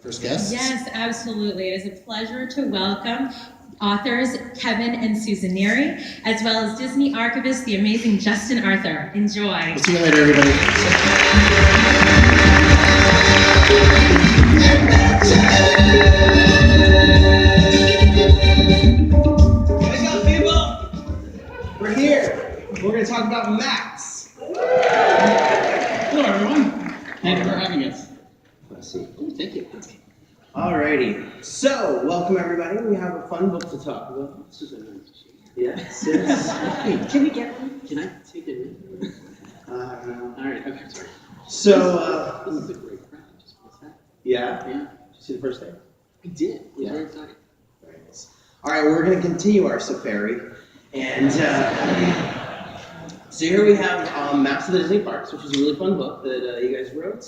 First guest? Yes, absolutely. It is a pleasure to welcome authors Kevin and Susan Neary, as well as Disney archivist, the amazing Justin Arthur. Enjoy. We'll see you later, everybody. Wake up, people! We're here. We're going to talk about maps. Hello, everyone. Thank you for having us. Let's see. Oh, thank you. Alrighty. So, welcome everybody. We have a fun book to talk about. This is a nice sheet. Yes, yes. Hey, can we get one? Can I take it? All right, okay, sorry. So, this is a great crowd. Just what's that? Yeah? Yeah. Did you see the first day? I did. I was Yeah. very excited. Very nice. Alright, we're going to continue our safari. And, so here we have Maps of the Disney Parks, which is a really fun book that you guys wrote.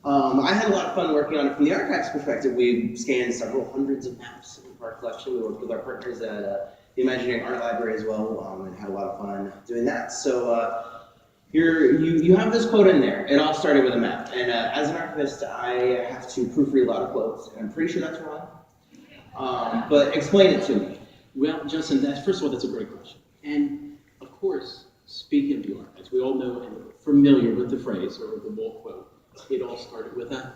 I had a lot of fun working on it from the archives perspective. We scanned several hundreds of maps in our collection. We worked with our partners at the Imagineering Art Library as well, and had a lot of fun doing that. So here you have this quote in there. It all started with a map. And as an archivist, I have to proofread a lot of quotes, and I'm pretty sure that's wrong. But explain it to me. Well, Justin, first of all, that's a great question. And of course, speaking of the archives, we all know and are familiar with the phrase or the Walt quote. It all started with a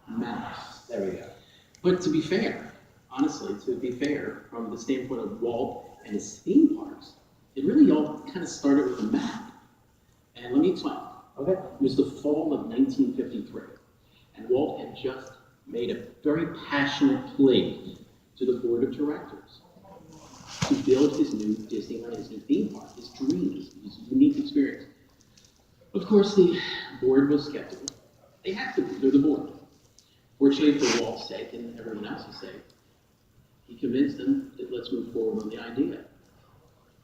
mouse. There we go. But to be fair, honestly, from the standpoint of Walt and his theme parks, it really all kind of started with a map. And let me explain. Okay. It was the fall of 1953, and Walt had just made a very passionate plea to the board of directors to build his new Disneyland, his new theme park, his dreams, his unique experience. Of course, the board was skeptical. They have to be. They're the board. Fortunately for Walt's sake and everyone else's sake, he convinced them that let's move forward on the idea.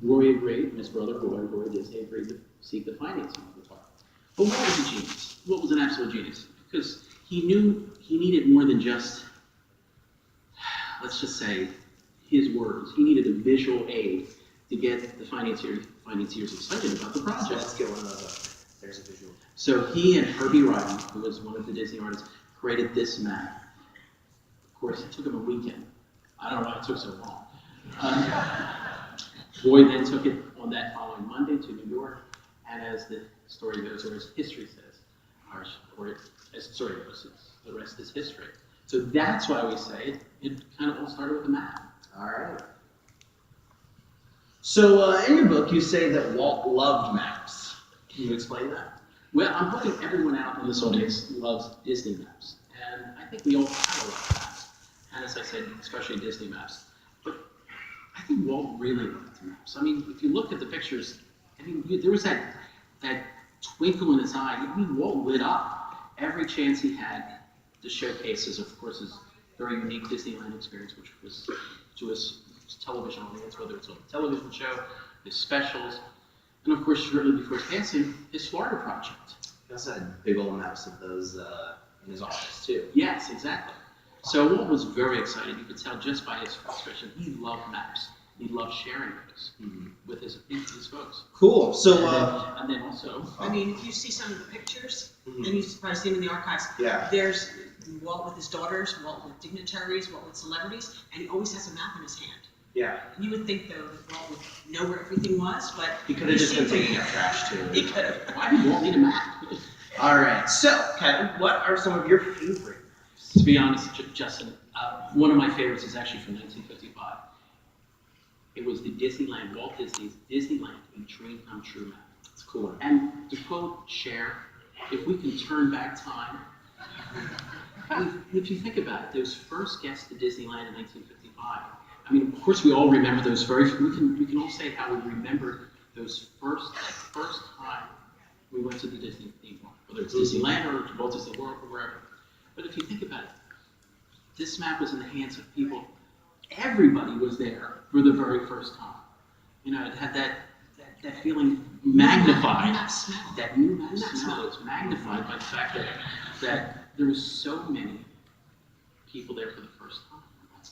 Roy agreed, and his brother Roy Disney agreed to seek the financing of the park. But Walt was a genius. Walt was an absolute genius because he knew he needed more than just, let's just say, his words. He needed a visual aid to get the financiers excited about the project. So let's get one of those up. There's a visual. So he and Herbie Riley, who was one of the Disney artists, created this map. Of course, it took him a weekend. I don't know why it took so long. Roy then took it on that following Monday to New York, and as the story goes, or as history says, the rest is history. So that's why we say it kind of all started with a map. All right. So in your book, you say that Walt loved maps. Can you explain that? Well, I'm hoping everyone out in this audience loves Disney maps, and I think we all kind of love maps. And as I said, especially Disney maps. But I think Walt really liked maps. I mean, if you look at the pictures, I mean, there was that twinkle in his eye. I mean, Walt lit up every chance he had to showcase his, of course, his very unique Disneyland experience, which was to his television audience, whether it's on a television show, his specials, and of course, shortly before his passing, his Florida project. He also had big old maps of those in his office, too. Yes, exactly. So Walt was very excited. You could tell just by his expression, he loved maps. He loved sharing those with his folks. Cool. So, and then also, I mean, if you see some of the pictures, and you've probably seen them in the archives, yeah. There's Walt with his daughters, Walt with dignitaries, Walt with celebrities, and he always has a map in his hand. Yeah. You would think, though, that Walt would know where everything was, but he could have just been taking out trash, too. He could have. Why did Walt need a map? All right. So, Kevin, what are some of your favorite maps? To be honest, Justin, one of my favorites is actually from 1955. It was the Walt Disney's Disneyland, a Dream Come True map. It's cool. And to quote Cher, if we can turn back time, if you think about it, those first guests to Disneyland in 1955, I mean, of course, we all remember those we can all say how we remember those first time we went to the Disney theme park, whether it's Disneyland or Walt Disney World or wherever. But if you think about it, this map was in the hands of people. Everybody was there for the very first time. You know, it had that feeling magnified. That new map smell was magnified by the fact that there was so many people there for the first time.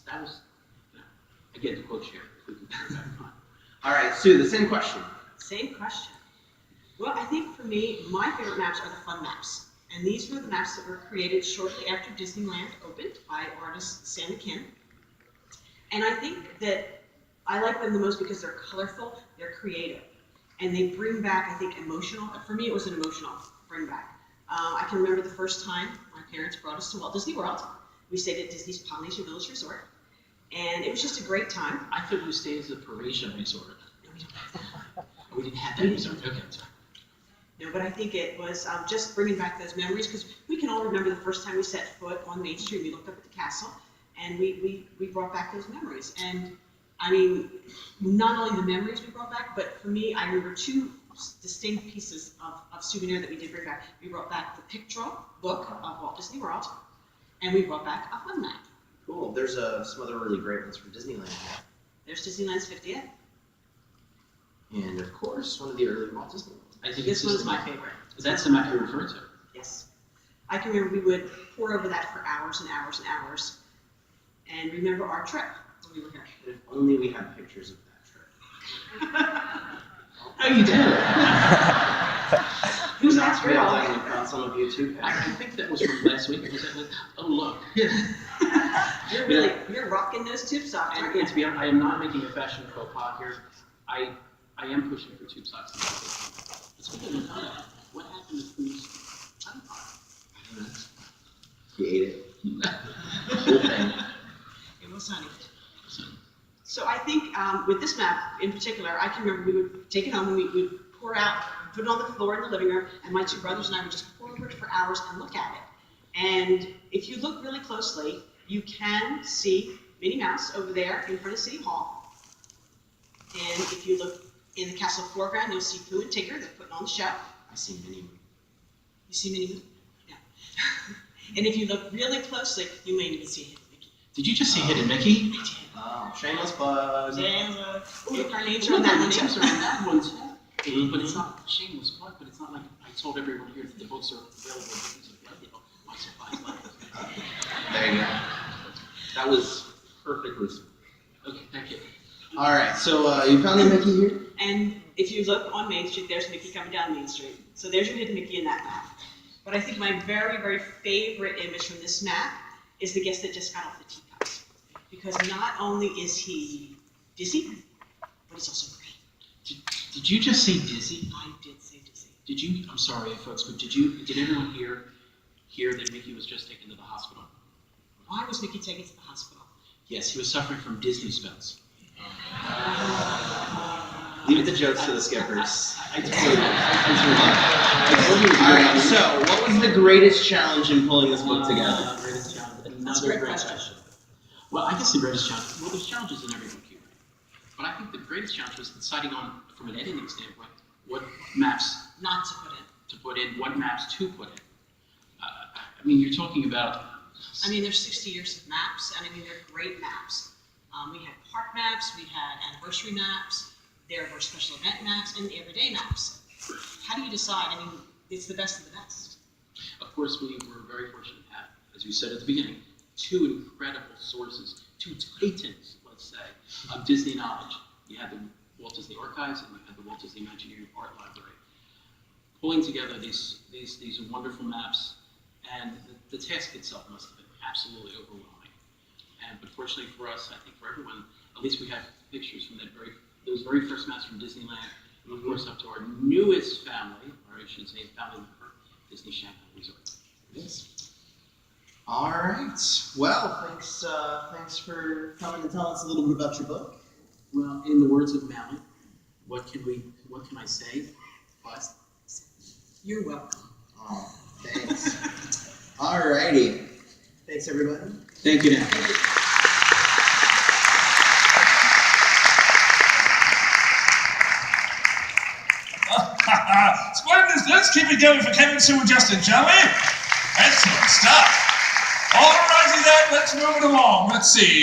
That was, you know, again, to quote Cher, if we can turn back time. All right, Sue, the same question. Same question. Well, I think for me, my favorite maps are the fun maps. And these were the maps that were created shortly after Disneyland opened by artist Sam McKim. And I think that I like them the most because they're colorful, they're creative, and they bring back, I think, emotional. For me, it was an emotional bring back. I can remember the first time my parents brought us to Walt Disney World. We stayed at Disney's Polynesian Village Resort, and it was just a great time. I thought we stayed at the Parisian Resort. No, we don't have that. Oh, we didn't have that resort. Okay, sorry. No, but I think it was just bringing back those memories, because we can all remember the first time we set foot on Main Street. We looked up at the castle, and we brought back those memories. And I mean, not only the memories we brought back, but for me, I remember two distinct pieces of souvenir that we did bring back. We brought back the pictorial book of Walt Disney World, and we brought back a fun map. Cool. There's some other really great ones from Disneyland. There's Disneyland's 50th. And of course, one of the early Walt Disney ones. I think This it's one's my favorite. That's the map you're referring to. Yes. I can remember we would pour over that for hours and hours and hours, and remember our trip when we were here. And if only we had pictures of that trip. Oh, you did? Who's Not that to be able girl? to found some of you too. I think that was from last week. Was that oh, look. You're rocking those tube socks, aren't you? And to be honest, I am not making a fashion faux pas here. I am pushing for tube socks. Let's get into that. What happened to who's honey pot? I don't know. You ate it. The whole thing. It was honey. So I think with this map in particular, I can remember we would take it home and we would pour out, put it on the floor in the living room, and my two brothers and I would just pour over it for hours and look at it. And if you look really closely, you can see Minnie Mouse over there in front of City Hall. And if you look in the castle foreground, you'll see Pooh and Tigger. They're putting on the show. I see Minnie. You see Minnie Moo? Yeah. And if you look really closely, you may even see Hidden Mickey. Did you just say Hidden Mickey? I did. Oh, shameless plug. Look, our names are on that one Names too. are on that one too. But it's not shameless plug, but it's not like I told everyone here that the books are available at Books of Radio. My surprise life. There you go. That was perfectly smooth. Okay, thank you. All right, so you found the Mickey here? And if you look on Main Street, there's Mickey coming down Main Street. So there's your Hidden Mickey in that map. But I think my very, very favorite image from this map is the guest that just got off the teacups. Because not only is he dizzy, but he's also green. Did you just say dizzy? I did say dizzy. Did you? I'm sorry, folks, but did everyone hear that Mickey was just taken to the hospital? Why was Mickey taken to the hospital? Yes, he was suffering from Disney spells. Leave the jokes to the skippers. I told you. All right, so what was the greatest challenge in pulling this book together? Greatest challenge. That's a Another great great question. question. Well, I guess the greatest challenge. Well, there's challenges in every book here, but I think the greatest challenge was deciding on, from an editing standpoint, what maps Not to put in. what maps to put in. I mean, you're talking about. I mean, there's 60 years of maps, and I mean, they're great maps. We had park maps, we had anniversary maps, there were special event maps, and everyday maps. How do you decide? I mean, it's the best of the best. Of course, we were very fortunate to have, as we said at the beginning, two incredible sources, two titans, let's say, of Disney knowledge. You had the Walt Disney Archives and you had the Walt Disney Imagineering Art Library. Pulling together these wonderful maps, and the task itself must have been absolutely overwhelming. But fortunately for us, I think for everyone, at least we have pictures from those very first maps from Disneyland, and of course up to our newest family, or I should say family member, Disney Shanghai Resort. Yes. All right. Well, thanks for coming and telling us a little bit about your book. Well, in the words of Mally, what can I say? But You're welcome. Oh, thanks. All righty. Thanks, everybody. thank you now. Splendid. Let's keep it going for Kevin, Sue, and Justin, shall we? Excellent stuff. All righty then, let's move it along. Let's see.